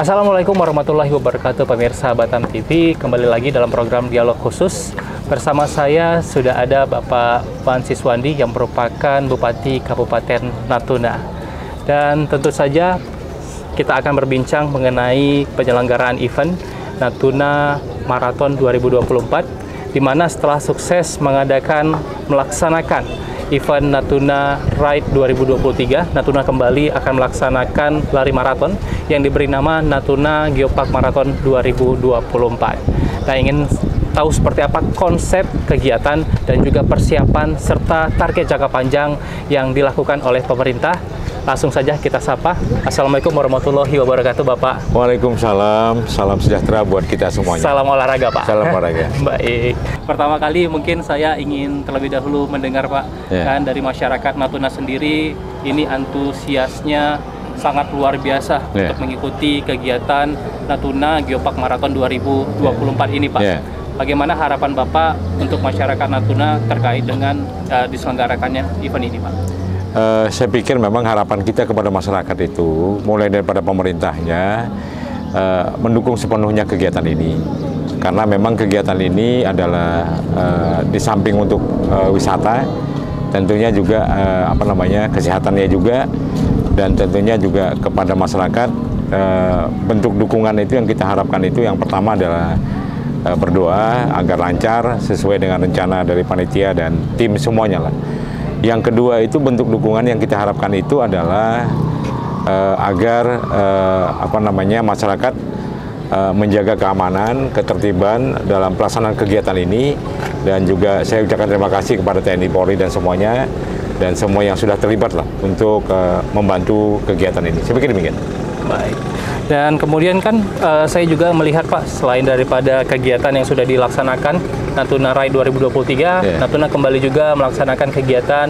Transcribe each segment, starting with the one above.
Assalamualaikum warahmatullahi wabarakatuh, pemirsa Batam TV. Kembali lagi dalam program Dialog Khusus. Bersama saya sudah ada Bapak Pan Siswandi yang merupakan Bupati Kabupaten Natuna. Dan tentu saja kita akan berbincang mengenai penyelenggaraan event Natuna Marathon 2024, di mana setelah sukses melaksanakan event Natuna Ride 2023, Natuna kembali akan melaksanakan lari maraton yang diberi nama Natuna Geopark Marathon 2024. Nah, ingin tahu seperti apa konsep kegiatan dan juga persiapan serta target jangka panjang yang dilakukan oleh pemerintah. Langsung saja kita sapa. Assalamualaikum warahmatullahi wabarakatuh, Bapak. Waalaikumsalam, salam sejahtera buat kita semuanya. Salam olahraga, Pak. Salam olahraga. Baik. Pertama kali mungkin saya ingin terlebih dahulu mendengar, Pak, kan dari masyarakat Natuna sendiri, ini antusiasnya sangat luar biasa untuk mengikuti kegiatan Natuna Geopark Marathon 2024 ini, Pak. Bagaimana harapan Bapak untuk masyarakat Natuna terkait dengan diselenggarakannya event ini, Pak? Saya pikir memang harapan kita kepada masyarakat itu, mulai daripada pemerintahnya, mendukung sepenuhnya kegiatan ini. Karena memang kegiatan ini adalah di samping untuk wisata, tentunya juga kesehatannya juga, dan tentunya juga kepada masyarakat, bentuk dukungan itu yang kita harapkan itu yang pertama adalah berdoa agar lancar sesuai dengan rencana dari panitia dan tim semuanya lah. Yang kedua itu bentuk dukungan yang kita harapkan itu adalah agar masyarakat menjaga keamanan, ketertiban dalam pelaksanaan kegiatan ini, dan juga saya ucapkan terima kasih kepada TNI Polri dan semuanya dan semua yang sudah terlibat lah untuk membantu kegiatan ini. Saya pikir demikian. Baik. Dan kemudian kan saya juga melihat, Pak, selain daripada kegiatan yang sudah dilaksanakan Natuna Ride 2023, Natuna kembali juga melaksanakan kegiatan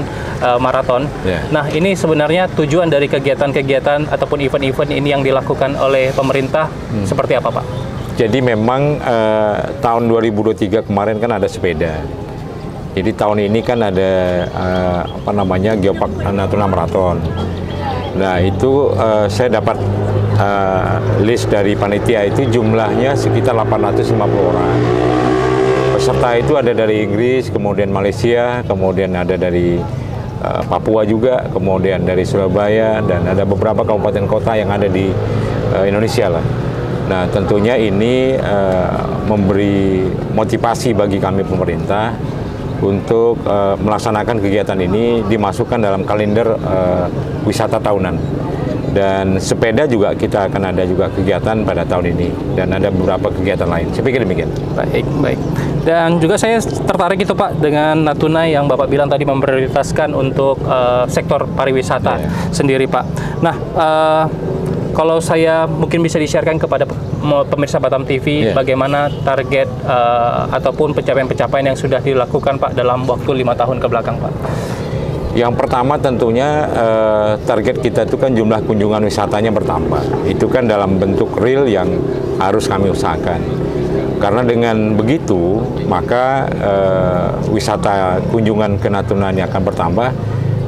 maraton. Nah, ini sebenarnya tujuan dari kegiatan-kegiatan ataupun event-event ini yang dilakukan oleh pemerintah seperti apa, Pak? Jadi memang tahun 2023 kemarin kan ada sepeda. Jadi tahun ini kan ada Geopark Natuna Marathon. Nah, itu saya dapat list dari panitia itu jumlahnya sekitar 850 orang. Peserta itu ada dari Inggris, kemudian Malaysia, kemudian ada dari Papua juga, kemudian dari Surabaya, dan ada beberapa kabupaten kota yang ada di Indonesia lah. Nah, tentunya ini memberi motivasi bagi kami pemerintah untuk melaksanakan kegiatan ini, dimasukkan dalam kalender wisata tahunan. Dan sepeda juga kita akan ada juga kegiatan pada tahun ini, dan ada beberapa kegiatan lain. Saya pikir demikian. Baik. Dan juga saya tertarik itu, Pak, dengan Natuna yang Bapak bilang tadi memprioritaskan untuk sektor pariwisata sendiri, Pak. Nah, kalau saya mungkin bisa di-sharekan kepada pemirsa Batam TV, bagaimana target ataupun pencapaian-pencapaian yang sudah dilakukan, Pak, dalam waktu 5 tahun ke belakang, Pak? Yang pertama tentunya target kita itu kan jumlah kunjungan wisatanya bertambah. Itu kan dalam bentuk real yang harus kami usahakan. Karena dengan begitu, maka wisata kunjungan ke Natuna ini akan bertambah,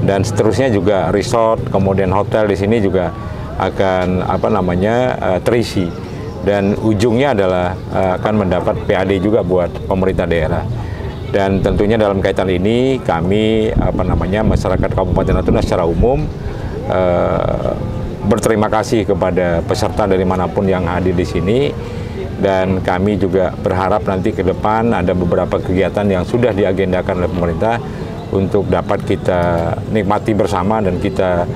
dan seterusnya juga resort, kemudian hotel di sini juga akan terisi. Dan ujungnya adalah akan mendapat PAD juga buat pemerintah daerah. Dan tentunya dalam kaitan ini kami masyarakat Kabupaten Natuna secara umum berterima kasih kepada peserta dari manapun yang hadir di sini, dan kami juga berharap nanti ke depan ada beberapa kegiatan yang sudah diagendakan oleh pemerintah untuk dapat kita nikmati bersama dan kita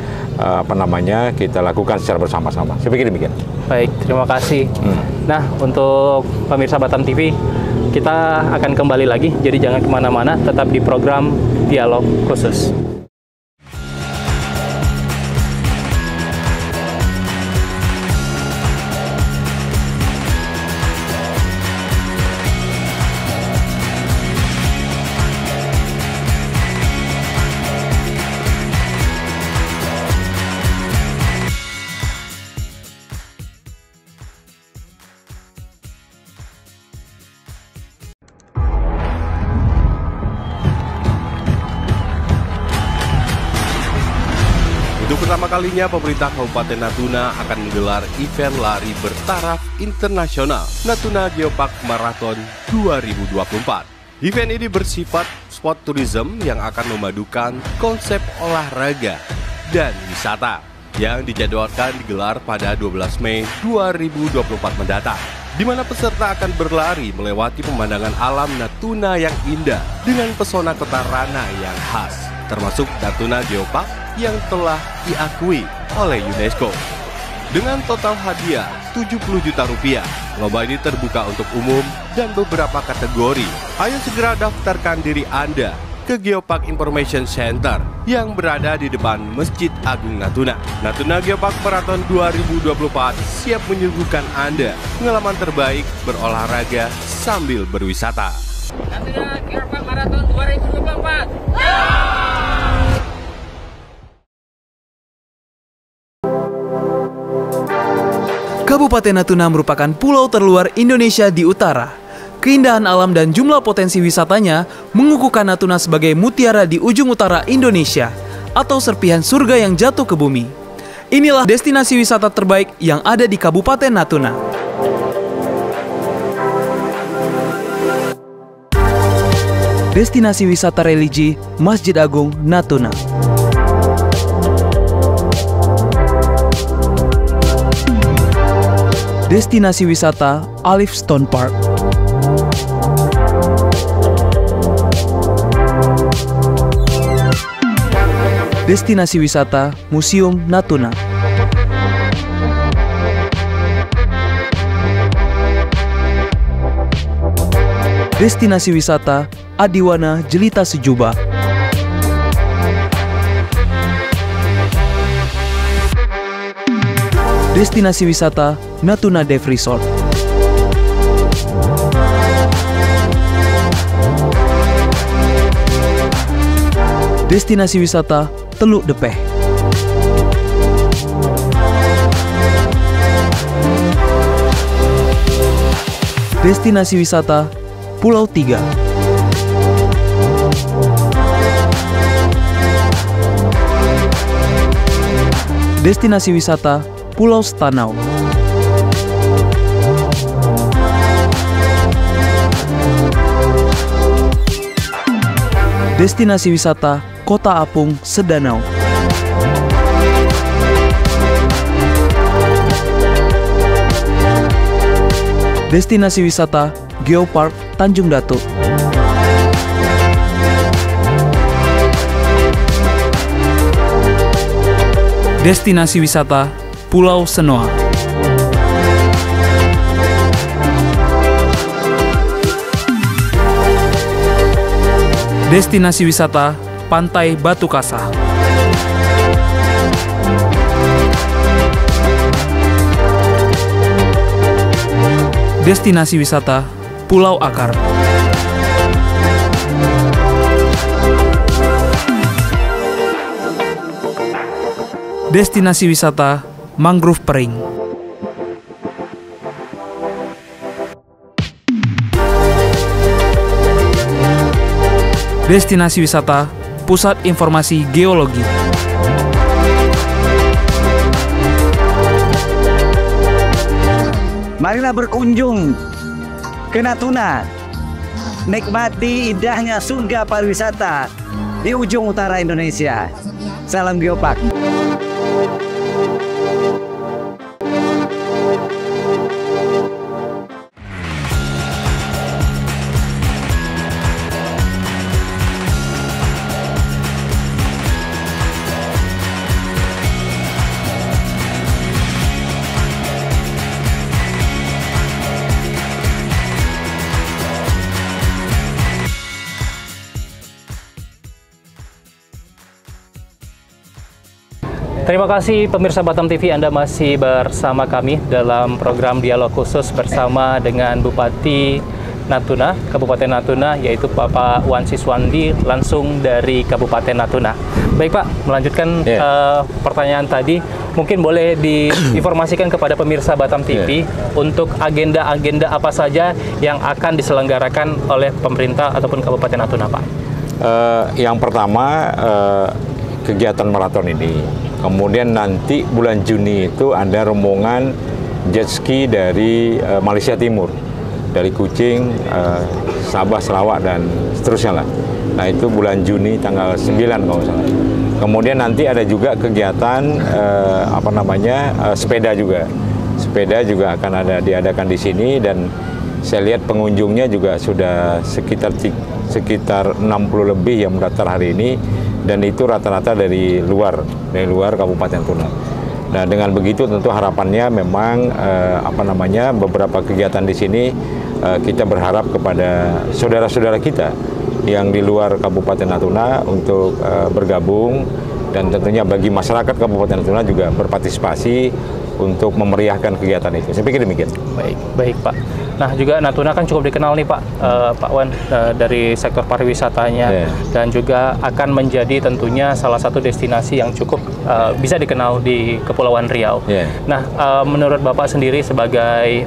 kita lakukan secara bersama-sama. Saya pikir demikian. Baik, terima kasih. Nah, untuk pemirsa Batam TV, kita akan kembali lagi, jadi jangan kemana-mana, tetap di program Dialog Khusus. pertama kalinya pemerintah Kabupaten Natuna akan menggelar event lari bertaraf internasional Natuna Geopark Marathon 2024. Event ini bersifat sport tourism yang akan memadukan konsep olahraga dan wisata yang dijadwalkan digelar pada 12 Mei 2024 mendatang, di mana peserta akan berlari melewati pemandangan alam Natuna yang indah dengan pesona kota Rana yang khas, termasuk Natuna Geopark yang telah diakui oleh UNESCO. Dengan total hadiah 70 juta rupiah, lomba ini terbuka untuk umum dan beberapa kategori. Ayo segera daftarkan diri Anda ke Geopark Information Center yang berada di depan Masjid Agung Natuna. Natuna Geopark Marathon 2024 siap menyuguhkan Anda pengalaman terbaik berolahraga sambil berwisata. Natuna Geopark Marathon 2024. Kabupaten Natuna merupakan pulau terluar Indonesia di utara. Keindahan alam dan jumlah potensi wisatanya mengukuhkan Natuna sebagai mutiara di ujung utara Indonesia atau serpihan surga yang jatuh ke bumi. Inilah destinasi wisata terbaik yang ada di Kabupaten Natuna. Destinasi wisata religi Masjid Agung Natuna. Destinasi wisata Olive Stone Park. Destinasi wisata Museum Natuna. Destinasi wisata Adiwana Jelita Sejuba. Destinasi wisata Natuna Dev Resort. Destinasi wisata Teluk Depeh. Destinasi wisata Pulau Tiga. Destinasi wisata Pulau Stanau. Destinasi wisata Kota Apung Sedanau. Destinasi wisata Geopark Tanjung Datuk. Destinasi wisata Pulau Senoa. Destinasi wisata Pantai Batu Kasah. Destinasi wisata Pulau Akar. Destinasi wisata Mangrove Pering. Destinasi wisata Pusat Informasi Geologi. Marilah berkunjung ke Natuna, nikmati indahnya surga pariwisata di ujung utara Indonesia. Salam Geopark. Terima kasih pemirsa Batam TV, Anda masih bersama kami dalam program dialog khusus bersama dengan Bupati Natuna, Kabupaten Natuna, yaitu Bapak Wan Siswandi langsung dari Kabupaten Natuna. Baik Pak, melanjutkan pertanyaan tadi, mungkin boleh diinformasikan kepada pemirsa Batam TV untuk agenda-agenda apa saja yang akan diselenggarakan oleh pemerintah ataupun Kabupaten Natuna, Pak? Yang pertama, kegiatan maraton ini Kemudian nanti bulan Juni itu ada rombongan jet ski dari Malaysia Timur, dari Kuching, Sabah, Sarawak, dan seterusnya lah. Nah itu bulan Juni tanggal 9 kalau nggak salah. Kemudian nanti ada juga kegiatan sepeda juga. Sepeda juga akan ada diadakan di sini, dan saya lihat pengunjungnya juga sudah sekitar 60 lebih yang mendaftar hari ini, dan itu rata-rata dari luar Kabupaten Tuna. Nah dengan begitu tentu harapannya memang beberapa kegiatan di sini kita berharap kepada saudara-saudara kita yang di luar Kabupaten Natuna untuk bergabung, dan tentunya bagi masyarakat Kabupaten Natuna juga berpartisipasi untuk memeriahkan kegiatan itu. Saya pikir demikian. Baik Pak. Nah juga Natuna kan cukup dikenal nih Pak, Pak Wan, dari sektor pariwisatanya, dan juga akan menjadi tentunya salah satu destinasi yang cukup bisa dikenal di Kepulauan Riau. Nah menurut Bapak sendiri sebagai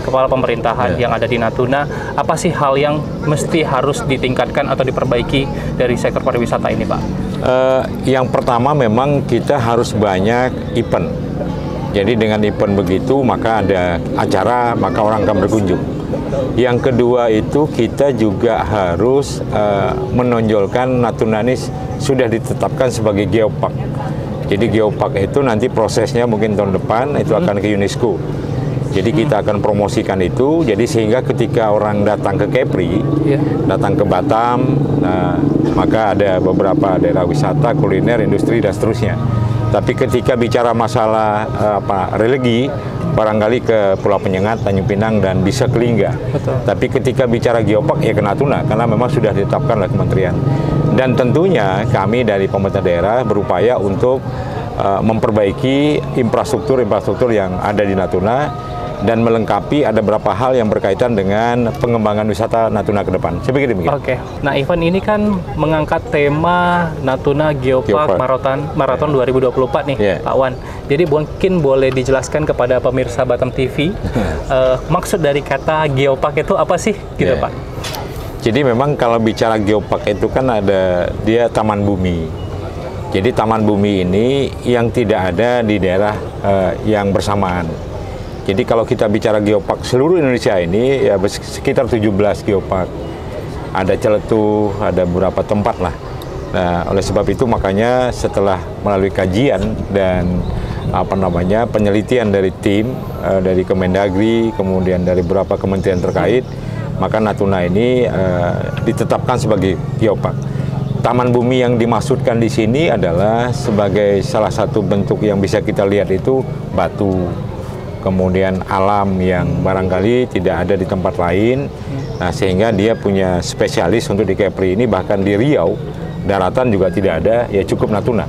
kepala pemerintahan yang ada di Natuna, apa sih hal yang mesti harus ditingkatkan atau diperbaiki dari sektor pariwisata ini Pak? Yang pertama memang kita harus banyak event. Jadi dengan event begitu maka ada acara, maka orang akan berkunjung. Yang kedua itu kita juga harus menonjolkan Natuna ini sudah ditetapkan sebagai geopark. Jadi geopark itu nanti prosesnya mungkin tahun depan itu akan ke UNESCO. Jadi kita akan promosikan itu, jadi sehingga ketika orang datang ke Kepri, datang ke Batam, maka ada beberapa daerah wisata, kuliner, industri, dan seterusnya. Tapi ketika bicara masalah religi, barangkali ke Pulau Penyengat, Tanjung Pinang, dan bisa ke Lingga. Tapi ketika bicara geopark ya ke Natuna, karena memang sudah ditetapkan oleh kementerian. Dan tentunya kami dari pemerintah daerah berupaya untuk memperbaiki infrastruktur yang ada di Natuna, dan melengkapi ada beberapa hal yang berkaitan dengan pengembangan wisata Natuna ke depan. Saya pikir demikian. Oke. Nah, event ini kan mengangkat tema Natuna Geopark Marathon 2024 nih, Pak Wan. Jadi mungkin boleh dijelaskan kepada pemirsa Batam TV maksud dari kata geopark itu apa sih, gitu Pak? Jadi memang kalau bicara geopark itu kan dia taman bumi. Jadi taman bumi ini yang tidak ada di daerah yang bersamaan. Jadi kalau kita bicara geopark seluruh Indonesia ini ya sekitar 17 geopark. Ada Celetuh, ada beberapa tempat lah. Nah, oleh sebab itu makanya setelah melalui kajian dan penelitian dari tim dari Kemendagri, kemudian dari beberapa kementerian terkait, maka Natuna ini ditetapkan sebagai geopark. Taman bumi yang dimaksudkan di sini adalah sebagai salah satu bentuk yang bisa kita lihat itu batu, kemudian alam yang barangkali tidak ada di tempat lain. Nah, sehingga dia punya spesialis untuk di Kepri ini, bahkan di Riau daratan juga tidak ada, ya cukup Natuna.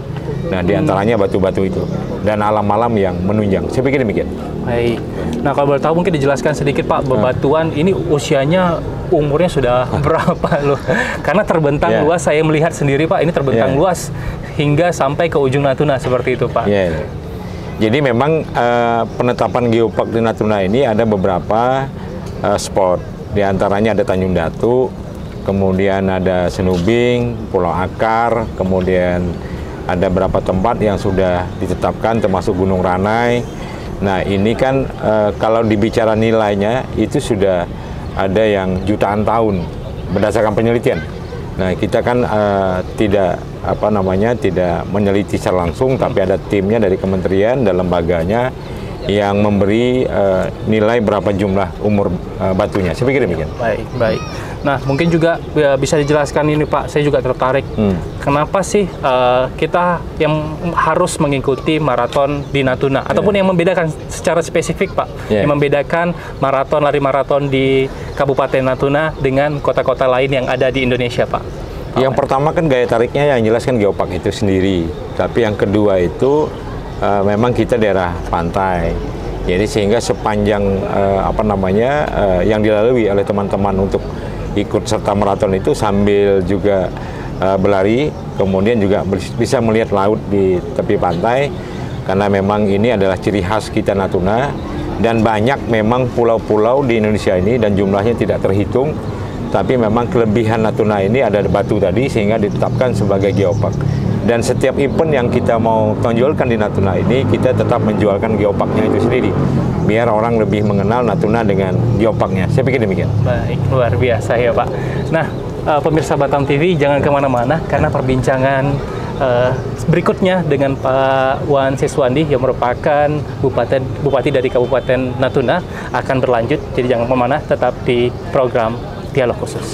Nah, diantaranya batu-batu itu dan alam-alam yang menunjang. Saya pikir demikian. Baik. Nah, kalau boleh tahu mungkin dijelaskan sedikit Pak, bebatuan ini usianya umurnya sudah berapa loh? Karena terbentang luas, saya melihat sendiri Pak, ini terbentang luas hingga sampai ke ujung Natuna seperti itu Pak. Jadi memang penetapan geopark di Natuna ini ada beberapa spot. Di antaranya ada Tanjung Datu, kemudian ada Senubing, Pulau Akar, kemudian ada beberapa tempat yang sudah ditetapkan termasuk Gunung Ranai. Nah ini kan kalau dibicara nilainya itu sudah ada yang jutaan tahun berdasarkan penelitian. Nah kita kan tidak meneliti secara langsung, tapi ada timnya dari kementerian dan lembaganya yang memberi nilai berapa jumlah umur batunya. Saya pikir demikian. Baik. Nah, mungkin juga bisa dijelaskan ini Pak, saya juga tertarik. Kenapa sih kita yang harus mengikuti maraton di Natuna? Ataupun yang membedakan secara spesifik Pak, yang membedakan lari maraton di Kabupaten Natuna dengan kota-kota lain yang ada di Indonesia Pak? Yang pertama kan gaya tariknya yang jelas kan geopark itu sendiri. Tapi yang kedua itu memang kita daerah pantai. Jadi sehingga sepanjang yang dilalui oleh teman-teman untuk ikut serta maraton itu sambil juga berlari, kemudian juga bisa melihat laut di tepi pantai, karena memang ini adalah ciri khas kita Natuna, dan banyak memang pulau-pulau di Indonesia ini dan jumlahnya tidak terhitung. tapi memang kelebihan Natuna ini ada batu tadi sehingga ditetapkan sebagai geopark. Dan setiap event yang kita mau tonjolkan di Natuna ini, kita tetap menjualkan geoparknya itu sendiri, biar orang lebih mengenal Natuna dengan geoparknya. Saya pikir demikian. Baik, luar biasa ya Pak. Nah, pemirsa Batam TV jangan kemana-mana karena perbincangan berikutnya dengan Pak Wan Siswandi yang merupakan Bupati dari Kabupaten Natuna akan berlanjut. Jadi jangan kemana-mana, tetap di program Dialog Khusus.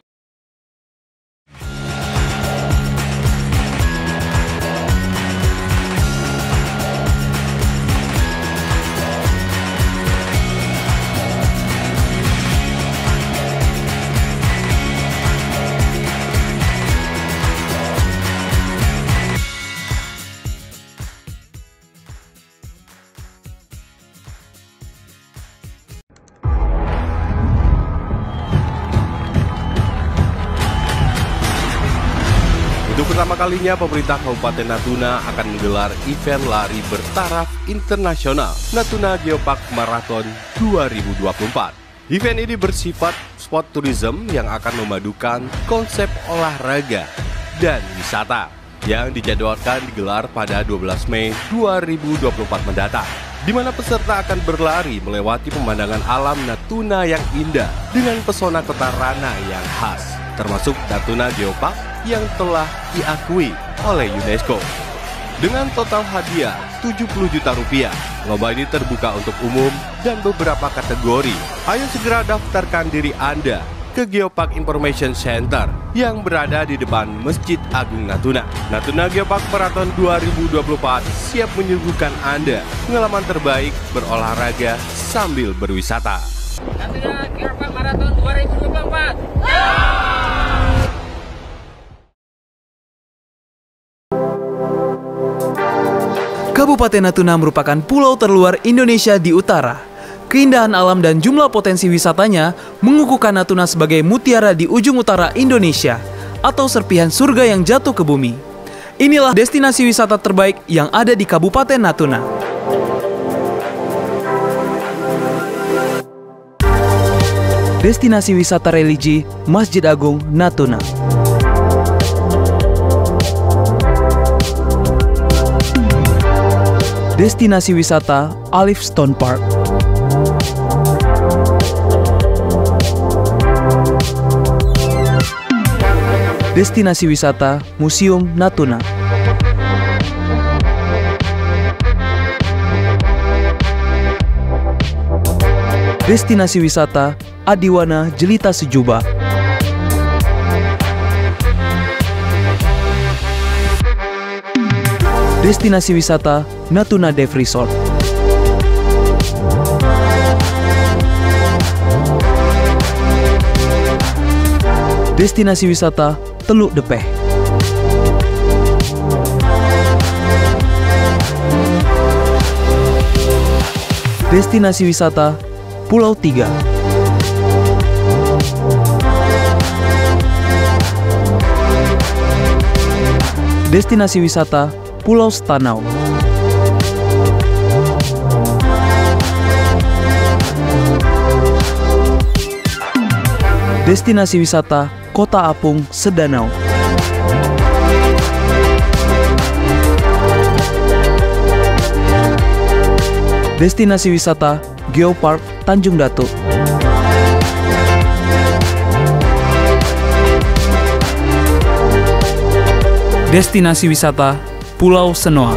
Untuk pertama kalinya, pemerintah Kabupaten Natuna akan menggelar event lari bertaraf internasional Natuna Geopark Marathon 2024. Event ini bersifat sport tourism yang akan memadukan konsep olahraga dan wisata yang dijadwalkan digelar pada 12 Mei 2024 mendatang, di mana peserta akan berlari melewati pemandangan alam Natuna yang indah dengan pesona kota Rana yang khas, termasuk Natuna Geopark yang telah diakui oleh UNESCO. Dengan total hadiah 70 juta rupiah, lomba ini terbuka untuk umum dan beberapa kategori. Ayo segera daftarkan diri Anda ke Geopark Information Center yang berada di depan Masjid Agung Natuna. Natuna Geopark Marathon 2024 siap menyuguhkan Anda pengalaman terbaik berolahraga sambil berwisata. Natuna Geopark Marathon 2024. Kabupaten Natuna merupakan pulau terluar Indonesia di utara. Keindahan alam dan jumlah potensi wisatanya mengukuhkan Natuna sebagai mutiara di ujung utara Indonesia atau serpihan surga yang jatuh ke bumi. Inilah destinasi wisata terbaik yang ada di Kabupaten Natuna. Destinasi wisata religi Masjid Agung Natuna. Destinasi wisata Alif Stone Park. Destinasi wisata Museum Natuna. Destinasi wisata Adiwana Jelita Sejuba. Destinasi wisata Natuna Dev Resort. Destinasi wisata Teluk Depeh. Destinasi wisata Pulau Tiga. Destinasi wisata Pulau Stanau. Destinasi wisata Kota Apung Sedanau. Destinasi wisata Geopark Tanjung Datuk. Destinasi wisata Pulau Senoa.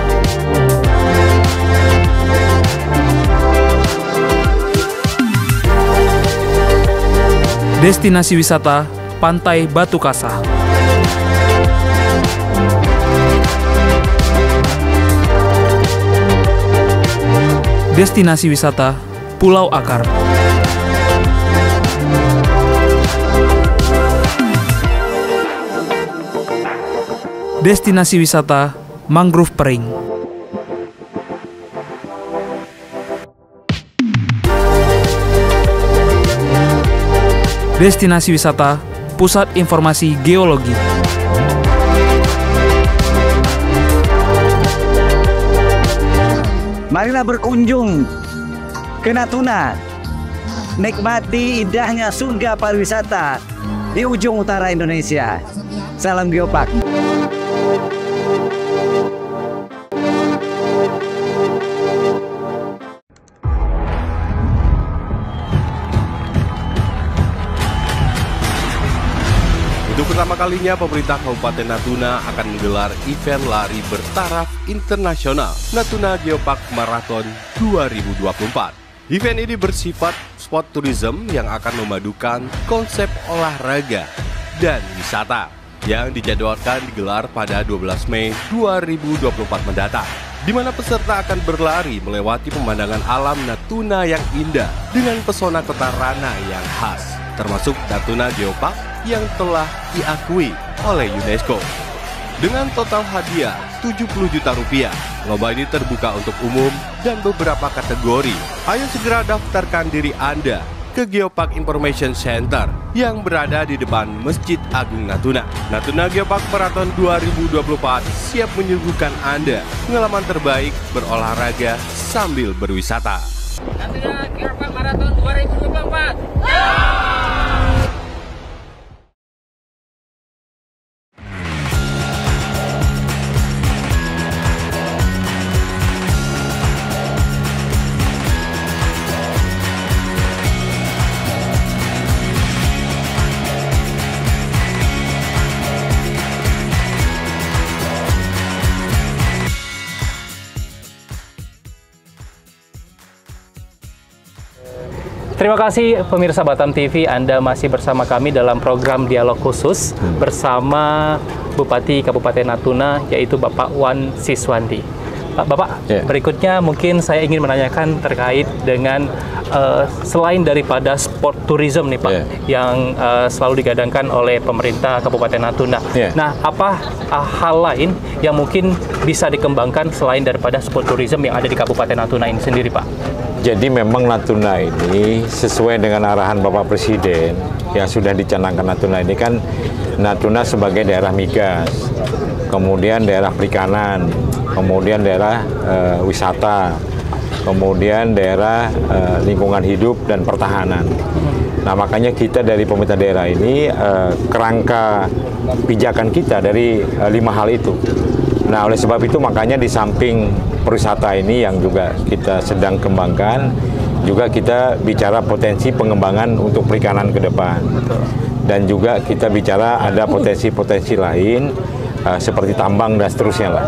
Destinasi wisata Pantai Batu Kasah. Destinasi wisata Pulau Akar. Destinasi wisata Mangrove Pering. Destinasi wisata Pusat Informasi Geologi. Marilah berkunjung ke Natuna, nikmati indahnya surga pariwisata di ujung utara Indonesia. Salam Geopark. Untuk pertama kalinya, pemerintah Kabupaten Natuna akan menggelar event lari bertaraf internasional Natuna Geopark Marathon 2024. Event ini bersifat sport tourism yang akan memadukan konsep olahraga dan wisata yang dijadwalkan digelar pada 12 Mei 2024 mendatang, di mana peserta akan berlari melewati pemandangan alam Natuna yang indah dengan pesona kota Rana yang khas, termasuk Natuna Geopark yang telah diakui oleh UNESCO. Dengan total hadiah 70 juta rupiah, lomba ini terbuka untuk umum dan beberapa kategori. Ayo segera daftarkan diri Anda ke Geopark Information Center yang berada di depan Masjid Agung Natuna. Natuna Geopark Marathon 2024 siap menyuguhkan Anda pengalaman terbaik berolahraga sambil berwisata. Natuna Geopark Marathon 2024. Terima kasih pemirsa Batam TV, Anda masih bersama kami dalam program dialog khusus bersama Bupati Kabupaten Natuna, yaitu Bapak Wan Siswandi. Bapak, berikutnya mungkin saya ingin menanyakan terkait dengan selain daripada sport tourism nih Pak, yang selalu digadangkan oleh pemerintah Kabupaten Natuna. Nah, apa hal lain yang mungkin bisa dikembangkan selain daripada sport tourism yang ada di Kabupaten Natuna ini sendiri Pak? Jadi memang Natuna ini sesuai dengan arahan Bapak Presiden yang sudah dicanangkan Natuna ini kan Natuna sebagai daerah migas, kemudian daerah perikanan, kemudian daerah wisata, kemudian daerah lingkungan hidup dan pertahanan. Nah makanya kita dari pemerintah daerah ini kerangka pijakan kita dari 5 hal itu. Nah oleh sebab itu makanya di samping pariwisata ini yang juga kita sedang kembangkan, juga kita bicara potensi pengembangan untuk perikanan ke depan. Dan juga kita bicara ada potensi-potensi lain seperti tambang dan seterusnya lah.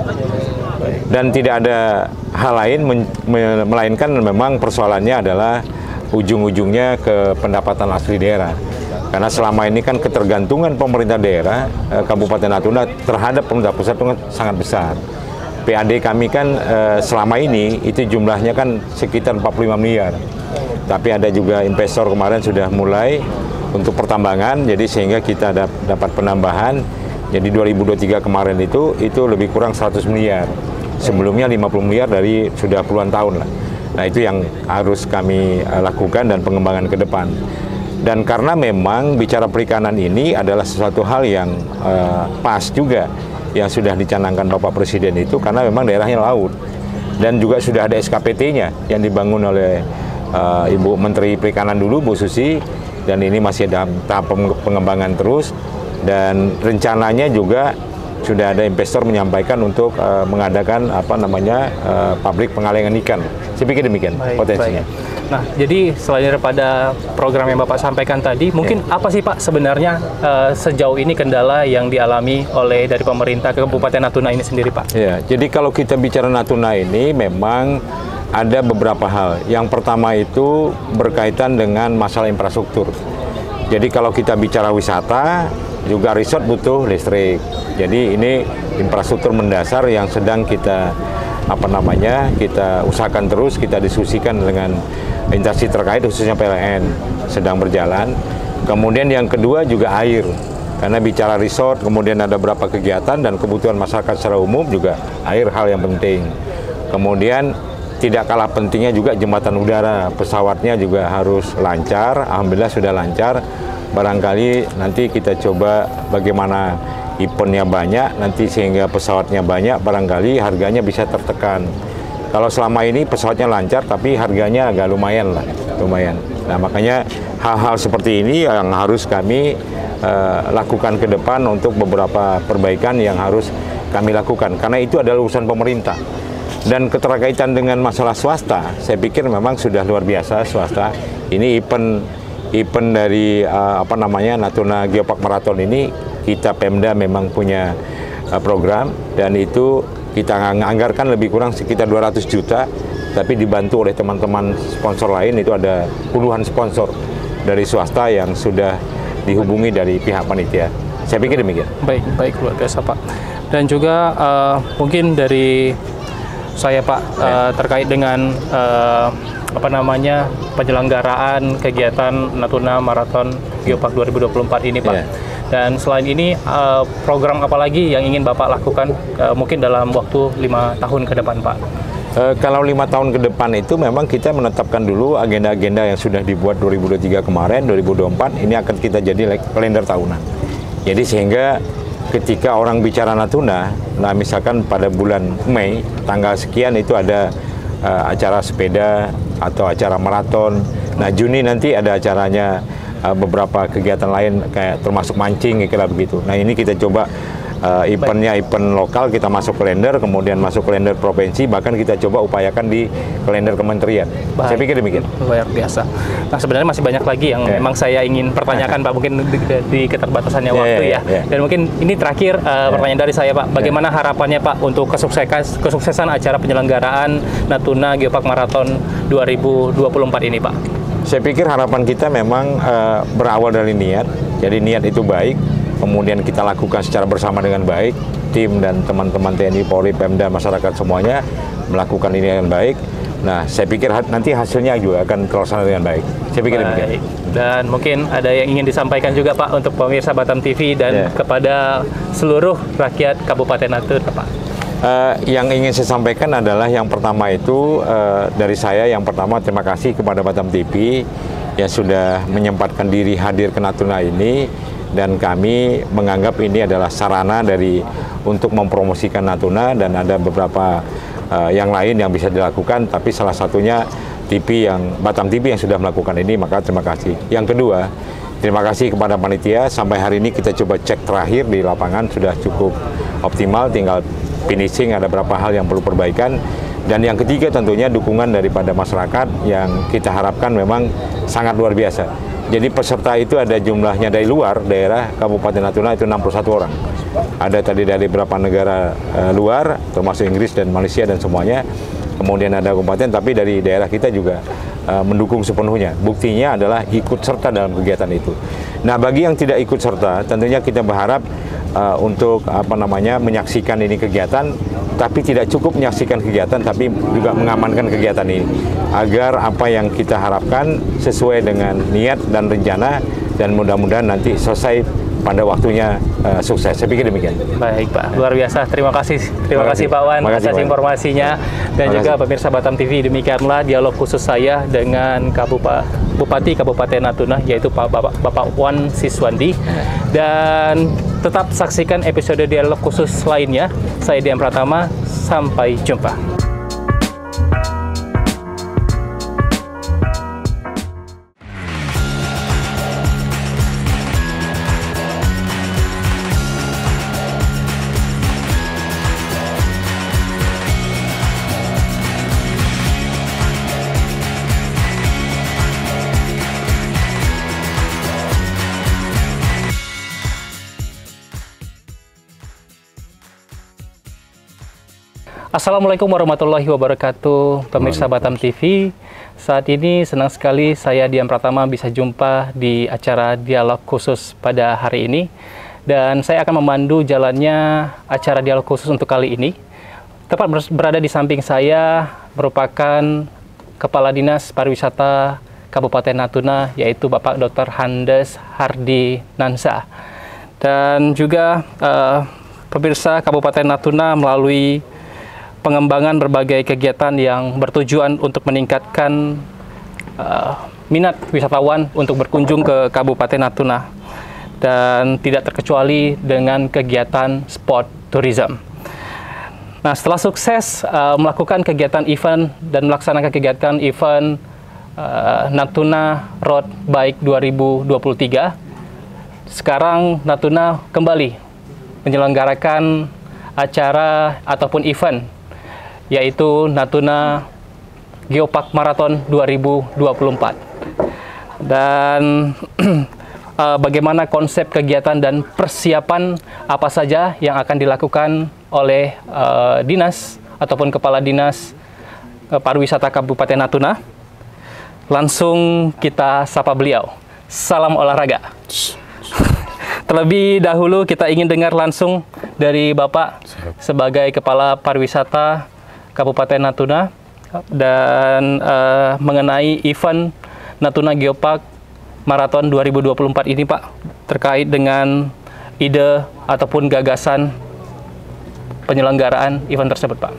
Dan tidak ada hal lain melainkan memang persoalannya adalah ujung-ujungnya ke pendapatan asli daerah. Karena selama ini kan ketergantungan pemerintah daerah Kabupaten Natuna terhadap pemerintah pusat itu sangat besar. PAD kami kan selama ini itu jumlahnya kan sekitar 45 miliar. Tapi ada juga investor kemarin sudah mulai untuk pertambangan, jadi sehingga kita dapat penambahan. Jadi 2023 kemarin itu lebih kurang 100 miliar. Sebelumnya 50 miliar dari sudah puluhan tahun lah. Nah itu yang harus kami lakukan dan pengembangan ke depan. Dan karena memang bicara perikanan ini adalah sesuatu hal yang pas juga yang sudah dicanangkan Bapak Presiden itu, karena memang daerahnya laut. Dan juga sudah ada SKPT-nya yang dibangun oleh Ibu Menteri Perikanan dulu, Bu Susi, dan ini masih dalam tahap pengembangan terus. Dan rencananya juga sudah ada investor menyampaikan untuk mengadakan pabrik pengalengan ikan. Saya pikir demikian potensinya. Nah, jadi selain daripada program yang Bapak sampaikan tadi, mungkin apa sih Pak sebenarnya sejauh ini kendala yang dialami oleh dari pemerintah Kabupaten Natuna ini sendiri Pak? Ya, jadi kalau kita bicara Natuna ini memang ada beberapa hal. Yang pertama itu berkaitan dengan masalah infrastruktur. Jadi kalau kita bicara wisata, juga resort butuh listrik. Jadi ini infrastruktur mendasar yang sedang kita kita usahakan terus, kita diskusikan dengan instansi terkait khususnya PLN sedang berjalan. Kemudian yang kedua juga air. Karena bicara resort, kemudian ada beberapa kegiatan dan kebutuhan masyarakat secara umum juga air hal yang penting. Kemudian tidak kalah pentingnya juga jembatan udara, pesawatnya juga harus lancar. Alhamdulillah sudah lancar. Barangkali nanti kita coba bagaimana eventnya banyak, nanti sehingga pesawatnya banyak, barangkali harganya bisa tertekan. Kalau selama ini pesawatnya lancar, tapi harganya agak lumayan lah, lumayan. Nah makanya hal-hal seperti ini yang harus kami lakukan ke depan untuk beberapa perbaikan yang harus kami lakukan, karena itu adalah urusan pemerintah. Dan keterkaitan dengan masalah swasta, saya pikir memang sudah luar biasa swasta. Ini event dari Natuna Geopark Marathon ini, kita Pemda memang punya program, dan itu kita anggarkan lebih kurang sekitar 200 juta, tapi dibantu oleh teman-teman sponsor lain. Itu ada puluhan sponsor dari swasta yang sudah dihubungi dari pihak panitia. Saya pikir demikian. Baik, luar biasa Pak. Dan juga mungkin dari saya Pak, terkait dengan penyelenggaraan kegiatan Natuna Marathon Geopark 2024 ini Pak. Dan selain ini, program apa lagi yang ingin Bapak lakukan mungkin dalam waktu 5 tahun ke depan Pak? Kalau 5 tahun ke depan itu memang kita menetapkan dulu agenda-agenda yang sudah dibuat 2023 kemarin, 2024 ini akan kita jadi kalender tahunan. Jadi sehingga ketika orang bicara Natuna, nah misalkan pada bulan Mei tanggal sekian itu ada acara sepeda atau acara maraton. Nah Juni nanti ada acaranya beberapa kegiatan lain kayak termasuk mancing kira begitu. Nah ini kita coba eventnya event lokal kita masuk kalender, kemudian masuk kalender provinsi, bahkan kita coba upayakan di kalender kementerian. Saya pikir demikian. Luar biasa. Nah sebenarnya masih banyak lagi yang memang saya ingin pertanyakan Pak, mungkin di keterbatasannya waktu ya. Dan mungkin ini terakhir pertanyaan dari saya Pak, bagaimana harapannya Pak untuk kesuksesan acara penyelenggaraan Natuna Geopark Marathon 2024 ini Pak? Saya pikir harapan kita memang berawal dari niat. Jadi niat itu baik, kemudian kita lakukan secara bersama dengan baik, tim dan teman-teman TNI, Polri, Pemda, masyarakat semuanya melakukan ini dengan baik. Nah, saya pikir nanti hasilnya juga akan terlaksana dengan baik. Saya pikir demikian. Dan mungkin ada yang ingin disampaikan juga Pak untuk pemirsa Batam TV dan kepada seluruh rakyat Kabupaten Natuna Pak. Yang ingin saya sampaikan adalah yang pertama itu dari saya, yang pertama terima kasih kepada Batam TV yang sudah menyempatkan diri hadir ke Natuna ini, dan kami menganggap ini adalah sarana untuk mempromosikan Natuna, dan ada beberapa yang lain yang bisa dilakukan, tapi salah satunya Batam TV yang sudah melakukan ini, maka terima kasih. Yang kedua, terima kasih kepada panitia. Sampai hari ini kita coba cek terakhir di lapangan sudah cukup optimal, tinggal finishing, ada beberapa hal yang perlu perbaikan. Dan yang ketiga tentunya dukungan daripada masyarakat yang kita harapkan memang sangat luar biasa. Jadi peserta itu ada jumlahnya dari luar daerah Kabupaten Natuna itu 61 orang. Ada tadi dari beberapa negara luar, termasuk Inggris dan Malaysia dan semuanya. Kemudian ada kabupaten, tapi dari daerah kita juga mendukung sepenuhnya. Buktinya adalah ikut serta dalam kegiatan itu. Nah, bagi yang tidak ikut serta, tentunya kita berharap untuk menyaksikan ini kegiatan, tapi tidak cukup menyaksikan kegiatan, tapi juga mengamankan kegiatan ini agar apa yang kita harapkan sesuai dengan niat dan rencana, dan mudah-mudahan nanti selesai pada waktunya sukses. Saya pikir demikian. Baik Pak, luar biasa. Terima kasih Pak Wan atas informasinya, dan juga pemirsa Batam TV, demikianlah dialog khusus saya dengan Bupati Kabupaten Natuna, yaitu Bapak Wan Siswandi. Dan tetap saksikan episode dialog khusus lainnya. Saya Dian Pratama, sampai jumpa. Assalamualaikum warahmatullahi wabarakatuh, pemirsa Batam TV. Saat ini senang sekali saya Dian Pratama bisa jumpa di acara dialog khusus pada hari ini. Dan saya akan memandu jalannya acara dialog khusus untuk kali ini. Tepat berada di samping saya merupakan Kepala Dinas Pariwisata Kabupaten Natuna, yaitu Bapak Dr. Handes Hardi Nansa. Dan juga pemirsa Kabupaten Natuna melalui pengembangan berbagai kegiatan yang bertujuan untuk meningkatkan minat wisatawan untuk berkunjung ke Kabupaten Natuna, dan tidak terkecuali dengan kegiatan sport tourism. Nah, setelah sukses melakukan kegiatan event dan melaksanakan kegiatan event Natuna Road Bike 2023, sekarang Natuna kembali menyelenggarakan acara ataupun event, yaitu Natuna Geopark Marathon 2024. Dan bagaimana konsep kegiatan dan persiapan apa saja yang akan dilakukan oleh dinas ataupun kepala dinas pariwisata Kabupaten Natuna. Langsung kita sapa beliau. Salam olahraga. Terlebih dahulu kita ingin dengar langsung dari Bapak sebagai kepala pariwisata Kabupaten Natuna dan mengenai event Natuna Geopark Marathon 2024 ini, Pak, terkait dengan ide ataupun gagasan penyelenggaraan event tersebut, Pak.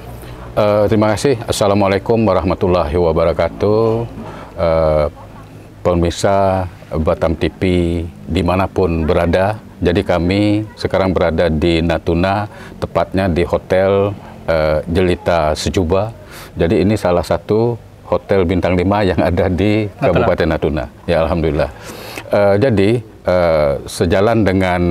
Terima kasih. Assalamualaikum warahmatullahi wabarakatuh. Pemirsa Batam TV dimanapun berada. Jadi kami sekarang berada di Natuna, tepatnya di Hotel Jelita Sejuba. Jadi ini salah satu hotel bintang 5 yang ada di Kabupaten Natuna. Ya, alhamdulillah. Jadi sejalan dengan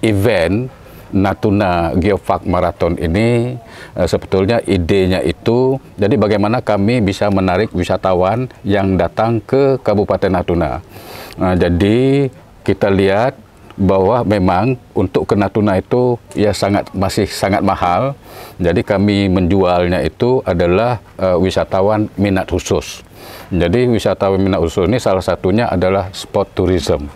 event Natuna Geopark Marathon ini, sebetulnya idenya itu, jadi bagaimana kami bisa menarik wisatawan yang datang ke Kabupaten Natuna. Jadi kita lihat bahwa memang untuk ke Natuna itu ya masih sangat mahal. Jadi kami menjualnya itu adalah wisatawan minat khusus. Jadi wisatawan minat khusus ini salah satunya adalah sport tourism.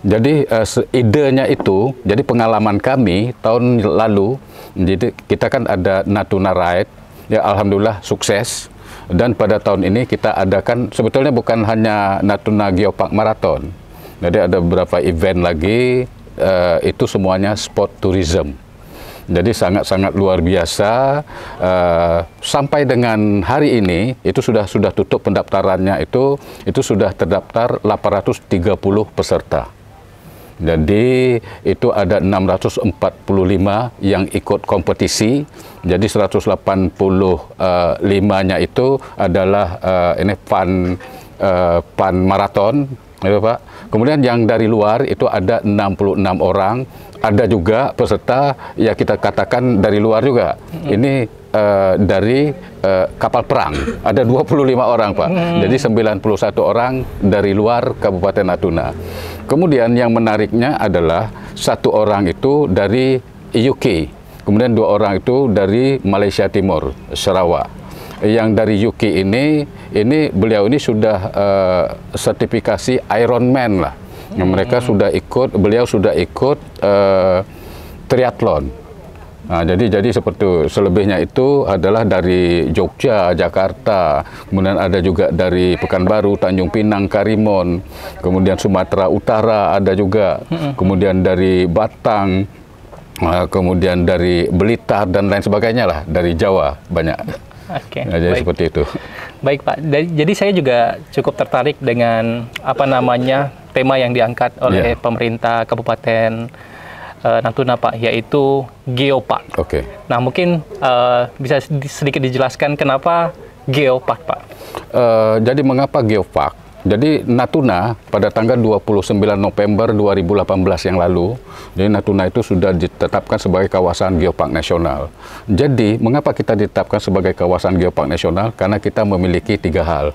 Jadi idenya itu, jadi pengalaman kami tahun lalu, jadi kita kan ada Natuna Ride, ya alhamdulillah sukses. Dan pada tahun ini kita adakan sebetulnya bukan hanya Natuna Geopark Marathon. Jadi ada beberapa event lagi, itu semuanya sport tourism. Jadi sangat-sangat luar biasa. Sampai dengan hari ini itu sudah tutup pendaftarannya, itu sudah terdaftar 830 peserta. Jadi itu ada 645 yang ikut kompetisi. Jadi 185-nya itu adalah ini fun maraton, gitu Pak. Kemudian yang dari luar itu ada 66 orang. Ada juga peserta ya kita katakan dari luar juga. Ini dari kapal perang. Ada 25 orang, Pak. Jadi 91 orang dari luar Kabupaten Natuna. Kemudian yang menariknya adalah 1 orang itu dari UK. Kemudian 2 orang itu dari Malaysia Timur, Sarawak. Yang dari UK ini beliau ini sudah sertifikasi Ironman lah. Mereka sudah ikut, beliau sudah ikut triathlon. Nah, jadi seperti itu. Selebihnya itu adalah dari Jogja, Jakarta, kemudian ada juga dari Pekanbaru, Tanjung Pinang, Karimun, kemudian Sumatera Utara ada juga, kemudian dari Batang, kemudian dari Blitar dan lain sebagainya lah, dari Jawa banyak. Oke, nah, jadi seperti itu. Baik, Pak. Jadi saya juga cukup tertarik dengan tema yang diangkat oleh pemerintah Kabupaten Natuna, Pak, yaitu Geopark. Oke. Nah, mungkin bisa sedikit dijelaskan kenapa Geopark, Pak? Jadi mengapa Geopark? Jadi Natuna pada tanggal 29 November 2018 yang lalu, jadi Natuna itu sudah ditetapkan sebagai kawasan Geopark Nasional. Jadi mengapa kita ditetapkan sebagai kawasan Geopark Nasional? Karena kita memiliki 3 hal.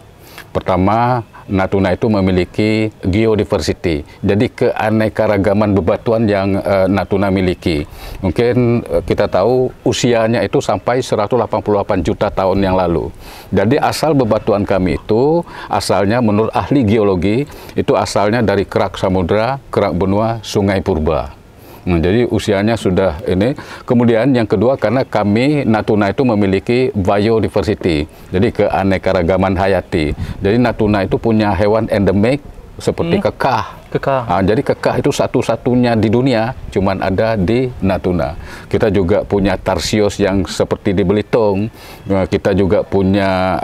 Pertama, Natuna itu memiliki geodiversity, jadi keanekaragaman bebatuan yang Natuna miliki. Mungkin kita tahu usianya itu sampai 188 juta tahun yang lalu. Jadi asal bebatuan kami itu, asalnya menurut ahli geologi, itu asalnya dari kerak samudra, kerak benua, sungai purba. Nah, jadi usianya sudah ini. Kemudian yang kedua, karena kami Natuna itu memiliki biodiversity, jadi keanekaragaman hayati. Jadi Natuna itu punya hewan endemik seperti kekah. Nah, jadi kekah itu satu-satunya di dunia, cuman ada di Natuna. Kita juga punya tarsius yang seperti di Belitung. Kita juga punya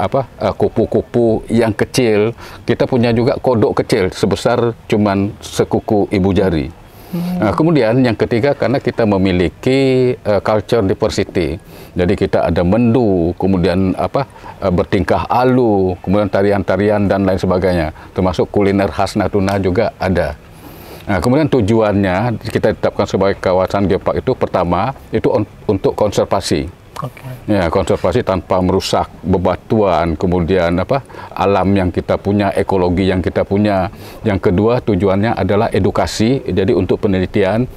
kupu-kupu yang kecil. Kita punya juga kodok kecil sebesar cuman sekuku ibu jari. Nah, kemudian yang ketiga, karena kita memiliki culture diversity, jadi kita ada mendu, kemudian bertingkah alu, kemudian tarian-tarian dan lain sebagainya, termasuk kuliner khas Natuna juga ada. Nah, kemudian tujuannya kita tetapkan sebagai kawasan geopark itu pertama itu untuk konservasi. Ya, konservasi tanpa merusak bebatuan, kemudian alam yang kita punya, ekologi yang kita punya. Yang kedua tujuannya adalah edukasi, jadi untuk penelitian.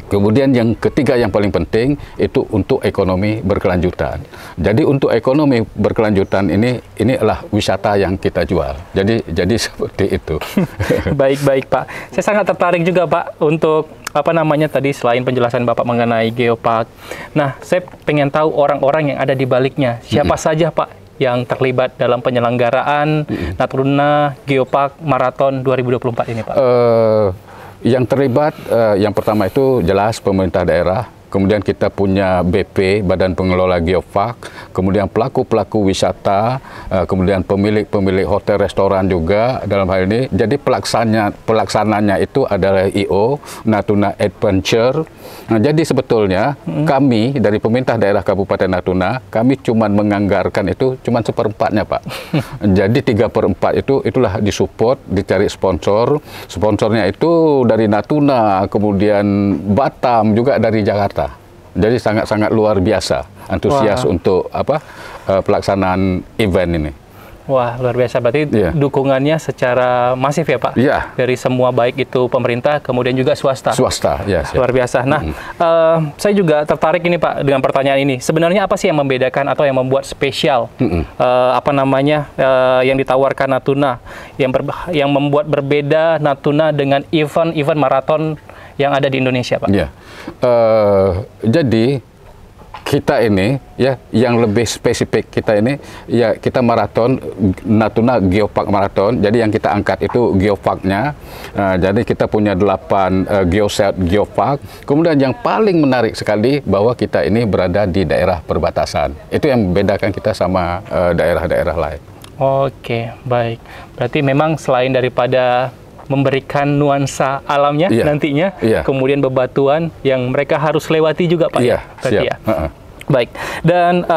Kemudian yang ketiga yang paling penting itu untuk ekonomi berkelanjutan. Jadi untuk ekonomi berkelanjutan ini adalah wisata yang kita jual. Jadi seperti itu. Baik Pak. Saya sangat tertarik juga Pak untuk tadi selain penjelasan Bapak mengenai geopark. Nah, saya pengen tahu orang-orang yang ada di baliknya. Siapa saja Pak yang terlibat dalam penyelenggaraan Natuna Geopark Marathon 2024 ini Pak? Yang terlibat yang pertama itu jelas pemerintah daerah, kemudian kita punya BP, Badan Pengelola Geopark, kemudian pelaku-pelaku wisata, kemudian pemilik hotel, restoran juga dalam hal ini. Jadi pelaksananya itu adalah IO, Natuna Adventure. Nah, jadi sebetulnya kami dari pemerintah daerah Kabupaten Natuna, kami cuma menganggarkan itu cuma 1/4-nya Pak. Jadi 3/4 itulah disupport, dicari sponsor. Sponsornya itu dari Natuna, kemudian Batam, juga dari Jakarta. Jadi sangat-sangat luar biasa antusias untuk pelaksanaan event ini. Wah, luar biasa. Berarti dukungannya secara masif ya Pak? Iya. Dari semua, baik itu pemerintah, kemudian juga swasta. Swasta, ya. Luar biasa. Nah, saya juga tertarik ini Pak dengan pertanyaan ini. Sebenarnya apa sih yang membedakan atau yang membuat spesial yang ditawarkan Natuna, yang membuat berbeda Natuna dengan event maraton yang ada di Indonesia Pak? Iya. Jadi kita ini yang lebih spesifik kita ini kita maraton Natuna Geopark Marathon. Jadi yang kita angkat itu geoparknya. Jadi kita punya 8 geoset geopark. Kemudian yang paling menarik sekali bahwa kita ini berada di daerah perbatasan. Itu yang membedakan kita sama daerah-daerah lain. Oke, baik. Berarti memang selain daripada memberikan nuansa alamnya nantinya, kemudian bebatuan yang mereka harus lewati juga Pak. Siap. Baik. Dan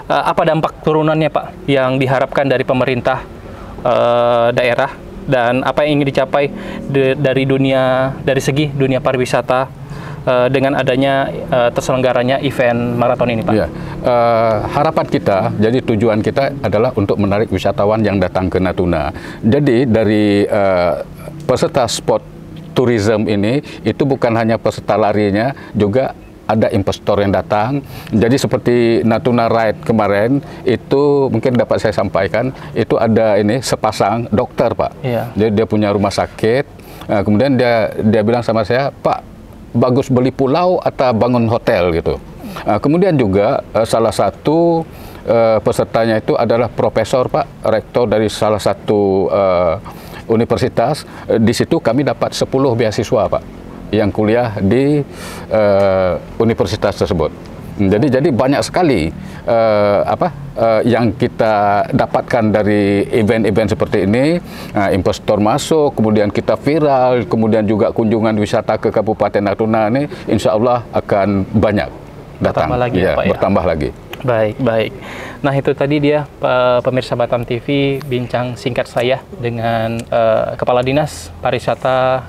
apa dampak turunannya Pak yang diharapkan dari pemerintah daerah, dan apa yang ingin dicapai dari segi dunia pariwisata dengan adanya terselenggaranya event maraton ini Pak? Harapan kita, jadi tujuan kita adalah untuk menarik wisatawan yang datang ke Natuna. Jadi dari peserta sport tourism ini, itu bukan hanya peserta larinya, juga ada investor yang datang. Jadi seperti Natuna Ride kemarin, itu mungkin dapat saya sampaikan, itu ada sepasang dokter Pak. Jadi dia punya rumah sakit, kemudian dia bilang sama saya, Pak, bagus beli pulau atau bangun hotel gitu. Kemudian juga salah satu pesertanya itu adalah profesor Pak, rektor dari salah satu universitas. Di situ kami dapat 10 beasiswa Pak yang kuliah di universitas tersebut. Jadi banyak sekali yang kita dapatkan dari event-event seperti ini. Investor masuk, kemudian kita viral, kemudian juga kunjungan wisata ke Kabupaten Natuna ini insya Allah akan banyak datang. Bertambah lagi, Pak, bertambah lagi. Baik. Nah, itu tadi dia pemirsa Batam TV, bincang singkat saya dengan Kepala Dinas Pariwisata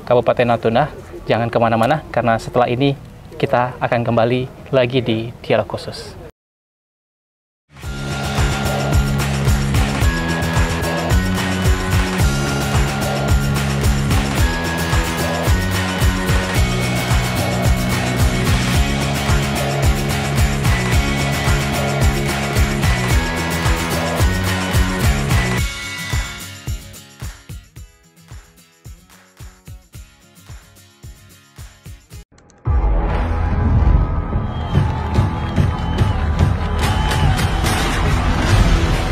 Kabupaten Natuna. Jangan kemana-mana, karena setelah ini kita akan kembali lagi di Dialog Khusus.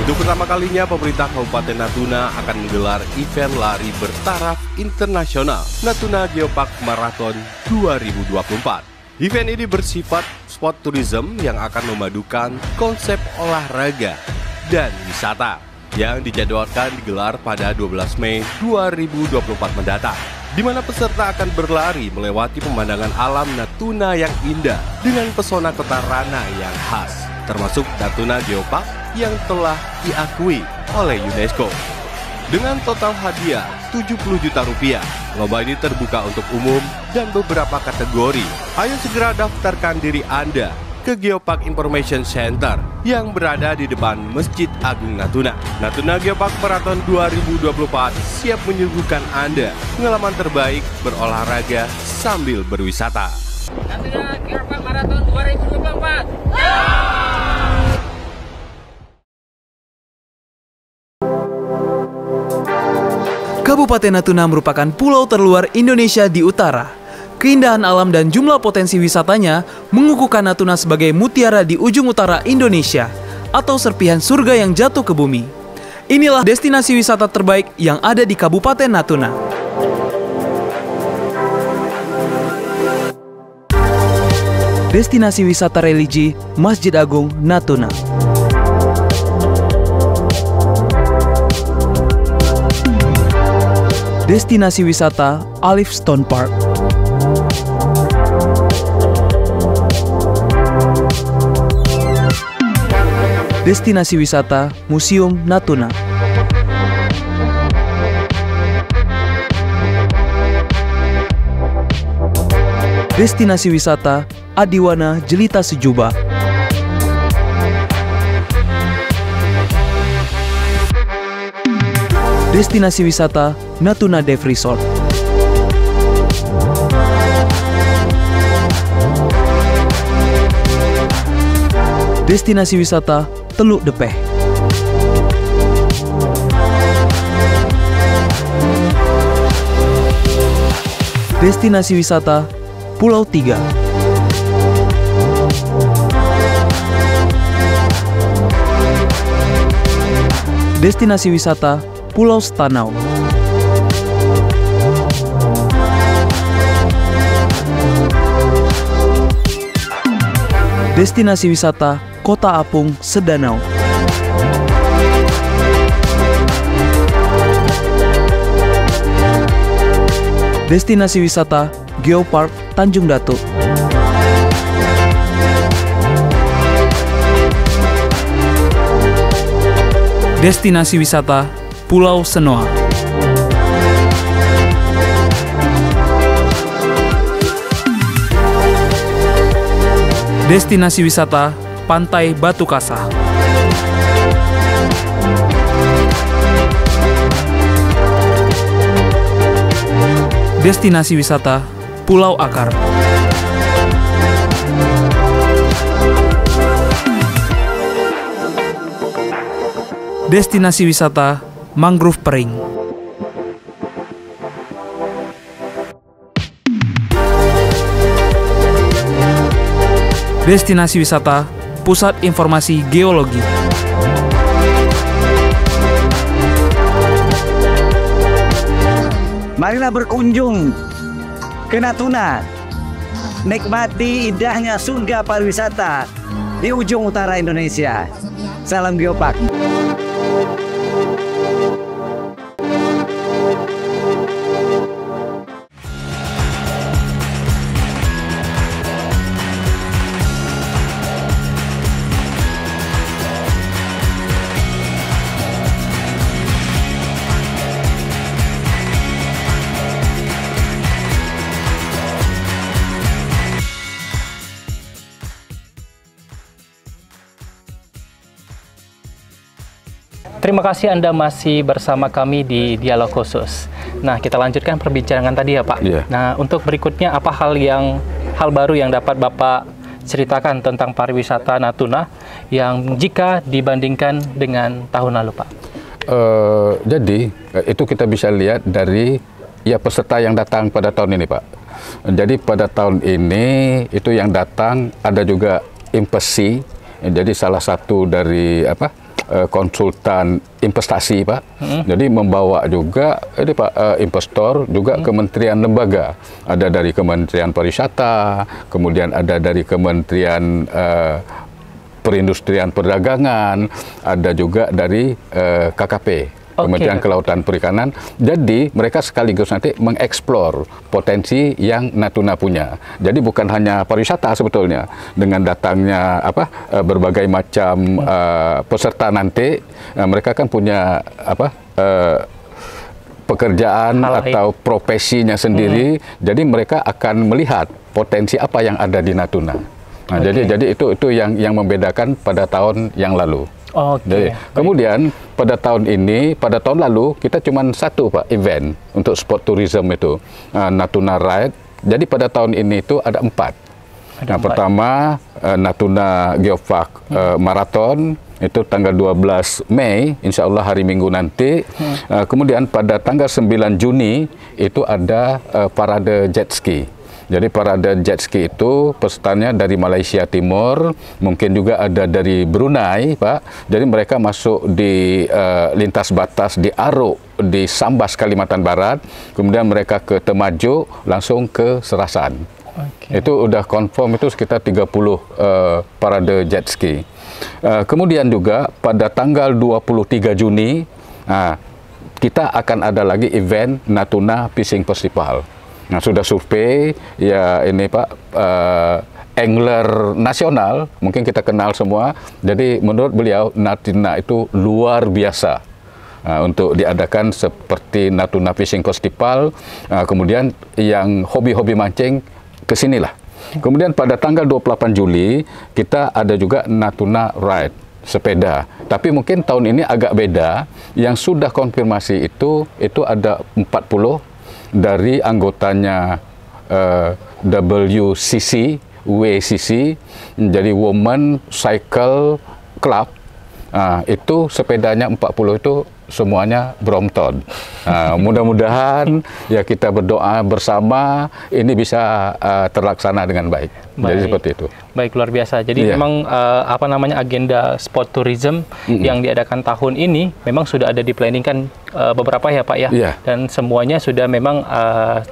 Untuk pertama kalinya, pemerintah Kabupaten Natuna akan menggelar event lari bertaraf internasional Natuna Geopark Marathon 2024. Event ini bersifat sport tourism yang akan memadukan konsep olahraga dan wisata yang dijadwalkan digelar pada 12 Mei 2024 mendatang, di mana peserta akan berlari melewati pemandangan alam Natuna yang indah dengan pesona kota Rana yang khas, termasuk Natuna Geopark yang telah diakui oleh UNESCO. Dengan total hadiah Rp70 juta Lomba ini terbuka untuk umum dan beberapa kategori. Ayo segera daftarkan diri Anda ke Geopark Information Center yang berada di depan Masjid Agung Natuna. Natuna Geopark Marathon 2024 siap menyuguhkan Anda pengalaman terbaik berolahraga sambil berwisata. Natuna Geopark Marathon 2024. Kabupaten Natuna merupakan pulau terluar Indonesia di utara. Keindahan alam dan jumlah potensi wisatanya mengukuhkan Natuna sebagai mutiara di ujung utara Indonesia atau serpihan surga yang jatuh ke bumi. Inilah destinasi wisata terbaik yang ada di Kabupaten Natuna. Destinasi wisata religi Masjid Agung Natuna. Destinasi wisata Alif Stone Park. Destinasi wisata Museum Natuna. Destinasi wisata Adiwana Jelita Sejuba. Destinasi wisata Natuna Dev Resort. Destinasi wisata Teluk Depeh. Destinasi wisata Pulau Tiga. Destinasi wisata Pulau Stanau. Destinasi wisata Kota Apung Sedanau. Destinasi wisata Geopark Tanjung Datuk. Destinasi wisata Pulau Senoa. Destinasi wisata Pantai Batu Kasah. Destinasi wisata Pulau Akar. Destinasi wisata Mangrove Pering. Destinasi wisata Pusat Informasi Geologi. Marilah berkunjung ke Natuna. Nikmati indahnya surga pariwisata di ujung utara Indonesia. Salam Geopark. Terima kasih Anda masih bersama kami di Dialog Khusus. Nah, kita lanjutkan perbincangan tadi ya Pak. Iya. Nah, untuk berikutnya apa hal baru yang dapat Bapak ceritakan tentang pariwisata Natuna yang jika dibandingkan dengan tahun lalu Pak? Jadi itu kita bisa lihat dari peserta yang datang pada tahun ini Pak. Jadi pada tahun ini itu yang datang ada juga investasi. Jadi salah satu dari konsultan investasi Pak. Jadi membawa juga ini Pak investor juga kementerian lembaga. Ada dari Kementerian Pariwisata, kemudian ada dari Kementerian Perindustrian Perdagangan, ada juga dari KKP. Kementerian Kelautan Perikanan. Jadi mereka sekaligus nanti mengeksplor potensi yang Natuna punya. Jadi bukan hanya pariwisata sebetulnya. Dengan datangnya berbagai macam peserta nanti, mereka kan punya pekerjaan Hal atau profesinya sendiri. Jadi mereka akan melihat potensi apa yang ada di Natuna. Nah, jadi itu yang membedakan pada tahun yang lalu. Jadi, kemudian pada tahun ini, pada tahun lalu kita cuma satu Pak event untuk sport tourism itu, Natuna Ride. Jadi pada tahun ini itu ada 4. Pertama Natuna Geopark Marathon itu tanggal 12 Mei, insya Allah hari Minggu nanti. Kemudian pada tanggal 9 Juni itu ada parade jet ski. Jadi parade jet ski itu pesertanya dari Malaysia Timur, mungkin juga ada dari Brunei, Pak. Jadi mereka masuk di lintas batas di Aruk, di Sambas, Kalimantan Barat. Kemudian mereka ke Temajuk, langsung ke Serasan. Itu udah confirm itu sekitar 30 parade jet ski. Kemudian juga pada tanggal 23 Juni, kita akan ada lagi event Natuna Fishing Festival. Nah, sudah survei, ya ini Pak, angler nasional, mungkin kita kenal semua. Jadi menurut beliau, Natuna itu luar biasa untuk diadakan seperti Natuna Fishing Festival. Kemudian yang hobi-hobi mancing, kesinilah. Kemudian pada tanggal 28 Juli, kita ada juga Natuna Ride, sepeda. Tapi mungkin tahun ini agak beda, yang sudah konfirmasi itu ada 40 dari anggotanya WCC, jadi Women Cycle Club. Itu sepedanya 40 itu semuanya Brompton. Mudah-mudahan ya kita berdoa bersama ini bisa terlaksana dengan baik. Jadi seperti itu. Baik, luar biasa. Jadi memang agenda sport tourism yang diadakan tahun ini memang sudah ada di planning kan beberapa ya Pak ya. Dan semuanya sudah memang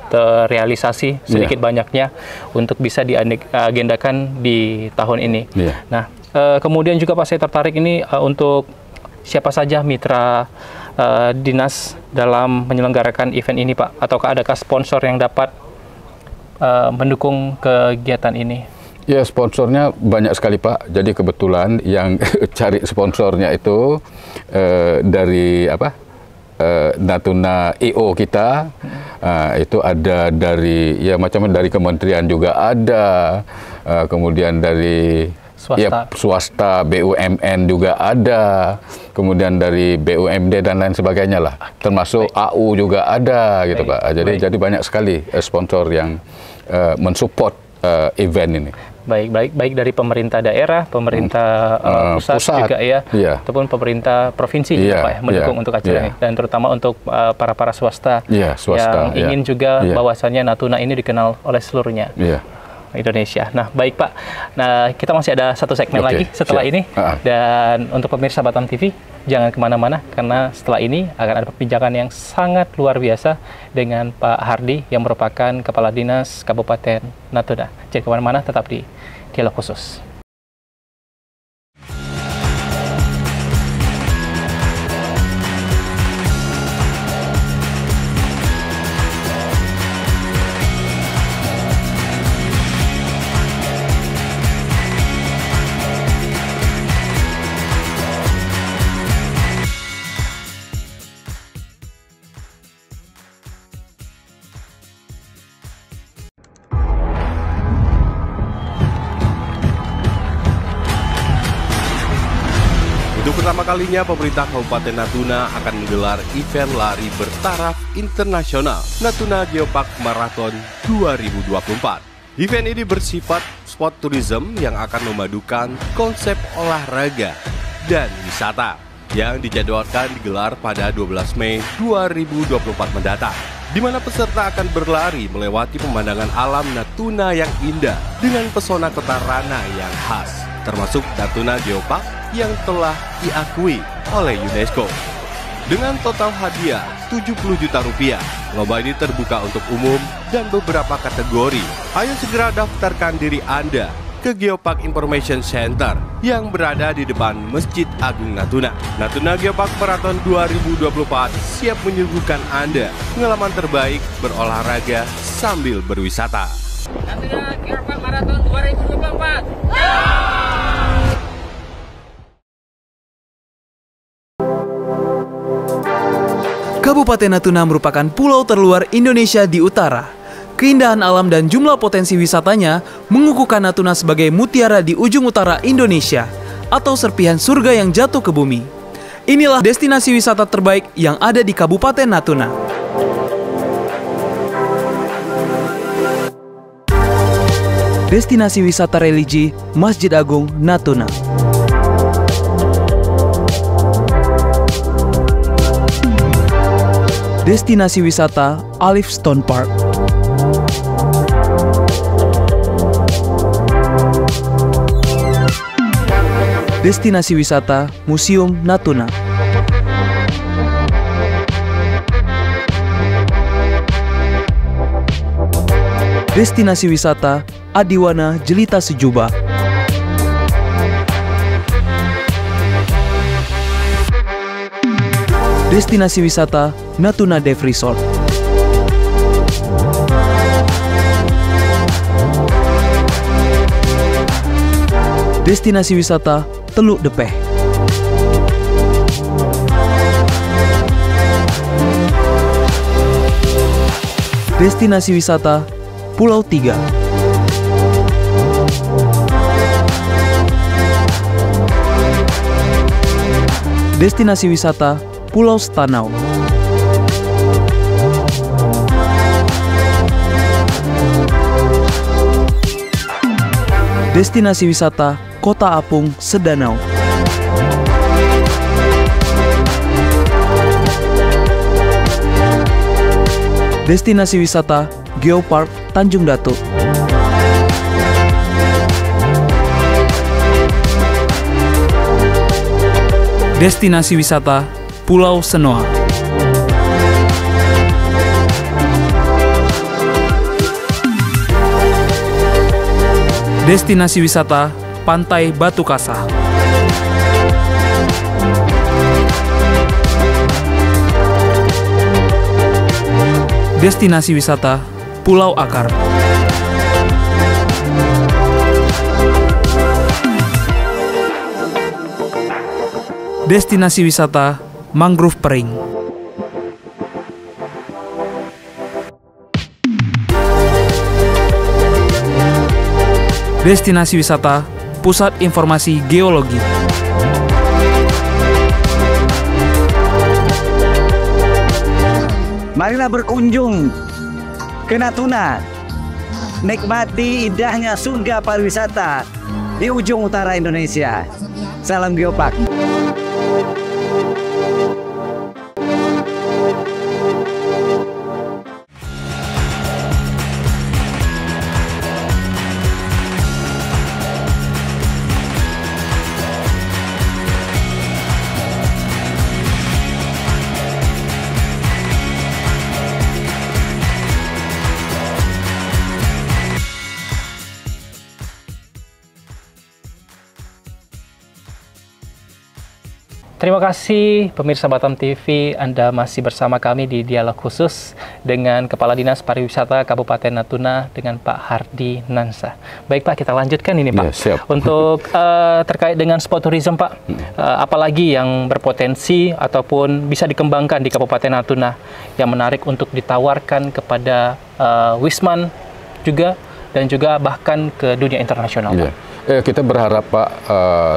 terrealisasi sedikit banyaknya untuk bisa diagendakan di tahun ini. Nah, kemudian juga Pak, saya tertarik ini untuk siapa saja mitra dinas dalam menyelenggarakan event ini Pak? Ataukah adakah sponsor yang dapat mendukung kegiatan ini? Ya, sponsornya banyak sekali Pak. Jadi kebetulan yang cari sponsornya itu dari Natuna IO kita, itu ada dari macam dari kementerian juga ada, kemudian dari swasta, BUMN juga ada, kemudian dari BUMD dan lain sebagainya lah, termasuk AU juga ada gitu Pak. Jadi banyak sekali sponsor yang mensupport event ini. Baik dari pemerintah daerah, pemerintah pusat juga ataupun pemerintah provinsi juga Pak mendukung untuk acara ini, dan terutama untuk para swasta, yang ingin juga bahwasannya Natuna ini dikenal oleh seluruhnya. Indonesia. Nah, baik Pak. Nah, kita masih ada satu segmen lagi setelah ini. Dan untuk pemirsa Batam TV, jangan kemana-mana, karena setelah ini akan ada perbincangan yang sangat luar biasa dengan Pak Hardi, yang merupakan Kepala Dinas Kabupaten Natuna. Jangan kemana-mana, tetap di Dialog Khusus. Untuk pertama kalinya, pemerintah Kabupaten Natuna akan menggelar event lari bertaraf internasional Natuna Geopark Marathon 2024. Event ini bersifat sport tourism yang akan memadukan konsep olahraga dan wisata yang dijadwalkan digelar pada 12 Mei 2024 mendatang, di mana peserta akan berlari melewati pemandangan alam Natuna yang indah dengan pesona kota Rana yang khas, termasuk Natuna Geopark yang telah diakui oleh UNESCO. Dengan total hadiah 70 juta rupiah, lomba ini terbuka untuk umum dan beberapa kategori. Ayo segera daftarkan diri Anda ke Geopark Information Center yang berada di depan Masjid Agung Natuna. Natuna Geopark Marathon 2024 siap menyuguhkan Anda pengalaman terbaik berolahraga sambil berwisata. Natuna Geopark Marathon 2024. Kabupaten Natuna merupakan pulau terluar Indonesia di utara. Keindahan alam dan jumlah potensi wisatanya mengukuhkan Natuna sebagai mutiara di ujung utara Indonesia atau serpihan surga yang jatuh ke bumi. Inilah destinasi wisata terbaik yang ada di Kabupaten Natuna. Destinasi wisata religi Masjid Agung Natuna. Destinasi wisata Olive Stone Park. Destinasi wisata Museum Natuna. Destinasi wisata Adiwana Jelita Sejuba. Destinasi wisata Natuna Dive Resort. Destinasi wisata Teluk Depeh. Destinasi wisata Pulau Tiga. Destinasi wisata Pulau Stanau. Destinasi wisata Kota Apung Sedanau. Destinasi wisata Geopark Tanjung Datuk. Destinasi wisata Pulau Senoa. Destinasi wisata Pantai Batu Kasah. Destinasi wisata Pulau Akar. Destinasi wisata Mangrove Pering. Destinasi wisata Pusat Informasi Geologi. Marilah berkunjung ke Natuna, nikmati indahnya surga pariwisata di ujung utara Indonesia. Salam Geopark. Terima kasih pemirsa Batam TV, Anda masih bersama kami di dialog khusus dengan Kepala Dinas Pariwisata Kabupaten Natuna dengan Pak Hardi Nansa. Baik Pak, kita lanjutkan ini Pak. Ya, siap. Untuk terkait dengan spot tourism Pak, apalagi yang berpotensi ataupun bisa dikembangkan di Kabupaten Natuna yang menarik untuk ditawarkan kepada Wisman juga dan juga bahkan ke dunia internasional Pak? Kita berharap Pak,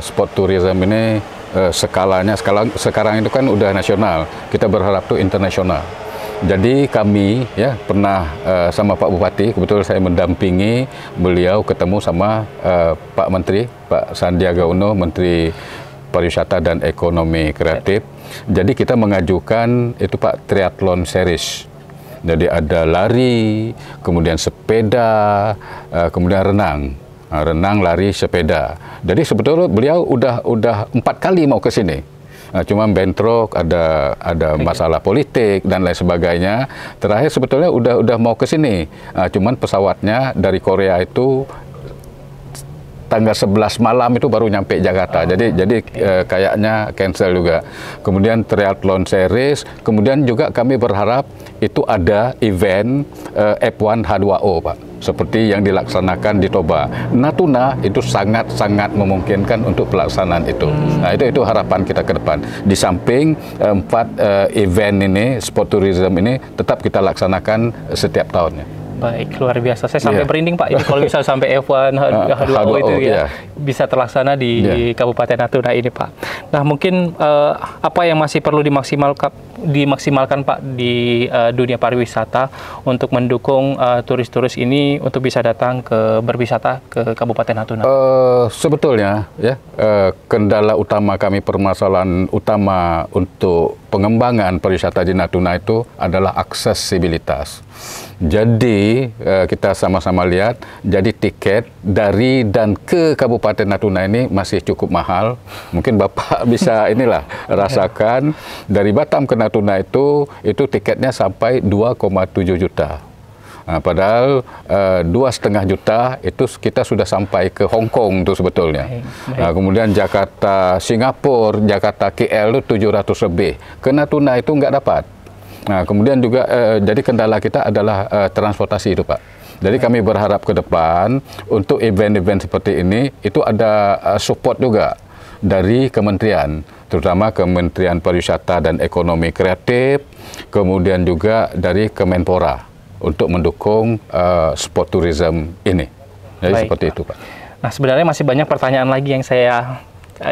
spot tourism ini skalanya sekarang itu kan udah nasional, kita berharap tuh internasional. Jadi kami ya pernah sama Pak Bupati, kebetulan saya mendampingi beliau ketemu sama Pak Menteri, Pak Sandiaga Uno, Menteri Pariwisata dan Ekonomi Kreatif. Jadi kita mengajukan itu Pak triathlon series. Jadi ada lari, kemudian sepeda, kemudian renang. Renang, lari, sepeda. Jadi sebetulnya beliau udah 4 kali mau ke sini. Cuma bentrok, ada masalah politik dan lain sebagainya. Terakhir sebetulnya udah mau ke sini. Cuman pesawatnya dari Korea itu tanggal 11 malam itu baru nyampe Jakarta. Jadi kayaknya cancel juga. Kemudian triathlon series, kemudian juga kami berharap itu ada event F1 H2O, Pak. Seperti yang dilaksanakan di Toba. Natuna itu sangat-sangat memungkinkan untuk pelaksanaan itu. Nah, itu harapan kita ke depan. Di samping 4 event ini, sport tourism ini tetap kita laksanakan setiap tahunnya. Baik, luar biasa. Saya sampai merinding, Pak. Ini kalau misalnya sampai F1, H2O itu ya, bisa terlaksana di Kabupaten Natuna ini, Pak. Nah, mungkin apa yang masih perlu dimaksimalkan, Pak, di dunia pariwisata untuk mendukung turis-turis ini untuk bisa datang berwisata ke Kabupaten Natuna? Sebetulnya, ya, kendala utama kami, permasalahan utama untuk pengembangan pariwisata di Natuna itu adalah aksesibilitas. Jadi kita sama-sama lihat, jadi tiket dari dan ke Kabupaten Natuna ini masih cukup mahal. Mungkin Bapak bisa rasakan dari Batam ke Natuna itu tiketnya sampai 2,7 juta. Nah, padahal 2,5 juta itu kita sudah sampai ke Hong Kong tuh sebetulnya. Nah, kemudian Jakarta, Singapura, Jakarta, KL itu 700 lebih. Ke Natuna itu nggak dapat. Nah, kemudian juga jadi kendala kita adalah transportasi itu, Pak. Jadi kami berharap ke depan untuk event-event seperti ini itu ada support juga dari kementerian, terutama Kementerian Pariwisata dan Ekonomi Kreatif, kemudian juga dari Kemenpora untuk mendukung sport tourism ini. Jadi seperti itu, Pak. Nah, sebenarnya masih banyak pertanyaan lagi yang saya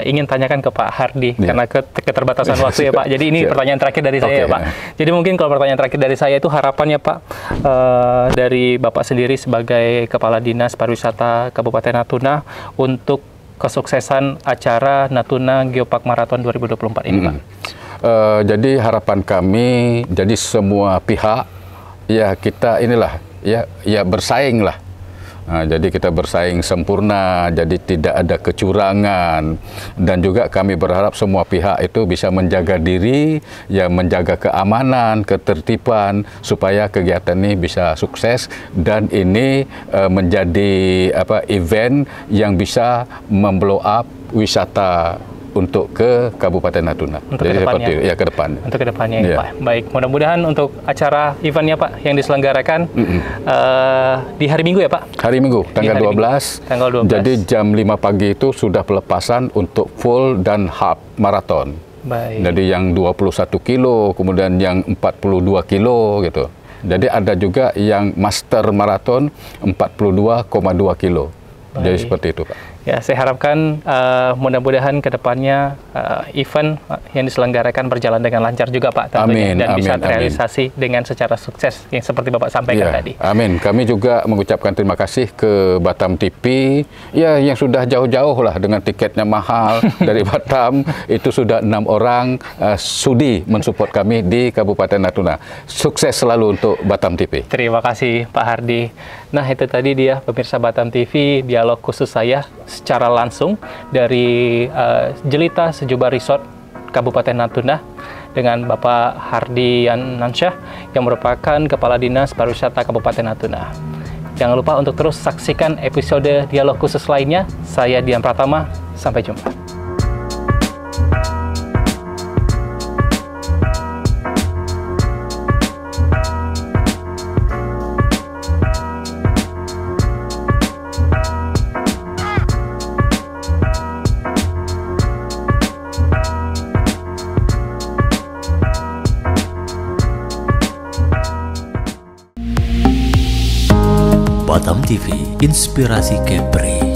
ingin tanyakan ke Pak Hardy karena keterbatasan waktu ya, Pak. Jadi ini pertanyaan terakhir dari saya ya, Pak. Jadi mungkin kalau pertanyaan terakhir dari saya itu harapannya, Pak, dari Bapak sendiri sebagai Kepala Dinas Pariwisata Kabupaten Natuna untuk kesuksesan acara Natuna Geopark Marathon 2024 ini, Pak. Jadi harapan kami, jadi semua pihak ya kita ya bersaing lah. Nah, jadi kita bersaing sempurna, jadi tidak ada kecurangan, dan juga kami berharap semua pihak itu bisa menjaga diri, ya menjaga keamanan, ketertiban, supaya kegiatan ini bisa sukses dan ini menjadi event yang bisa memblow up wisata untuk ke Kabupaten Natuna. Jadi seperti itu, ya ke depan. Untuk ke depannya ya, Pak. Baik, mudah-mudahan untuk acara eventnya, Pak, yang diselenggarakan di hari Minggu ya, Pak? Hari Minggu, tanggal 12. Tanggal 12. Jadi jam 5 pagi itu sudah pelepasan untuk full dan half maraton. Baik. Jadi yang 21 kilo, kemudian yang 42 kilo gitu. Jadi ada juga yang master maraton 42,2 kilo. Baik. Jadi seperti itu, Pak. Ya, saya harapkan mudah-mudahan ke depannya event yang diselenggarakan berjalan dengan lancar juga, Pak, tentunya, dan bisa terrealisasi dengan secara sukses yang seperti Bapak sampaikan tadi. Amin. Kami juga mengucapkan terima kasih ke Batam TV ya yang sudah jauh-jauh lah dengan tiketnya mahal dari Batam. Itu sudah 6 orang sudi mensupport kami di Kabupaten Natuna. Sukses selalu untuk Batam TV. Terima kasih, Pak Hardy. Nah, itu tadi dia pemirsa Batam TV, dialog khusus saya secara langsung dari Jelita Sejuba Resort Kabupaten Natuna dengan Bapak Hardy Yanansyah yang merupakan Kepala Dinas Pariwisata Kabupaten Natuna. Jangan lupa untuk terus saksikan episode dialog khusus lainnya. Saya Dian Pratama, sampai jumpa. Batam TV, inspirasi Kepri.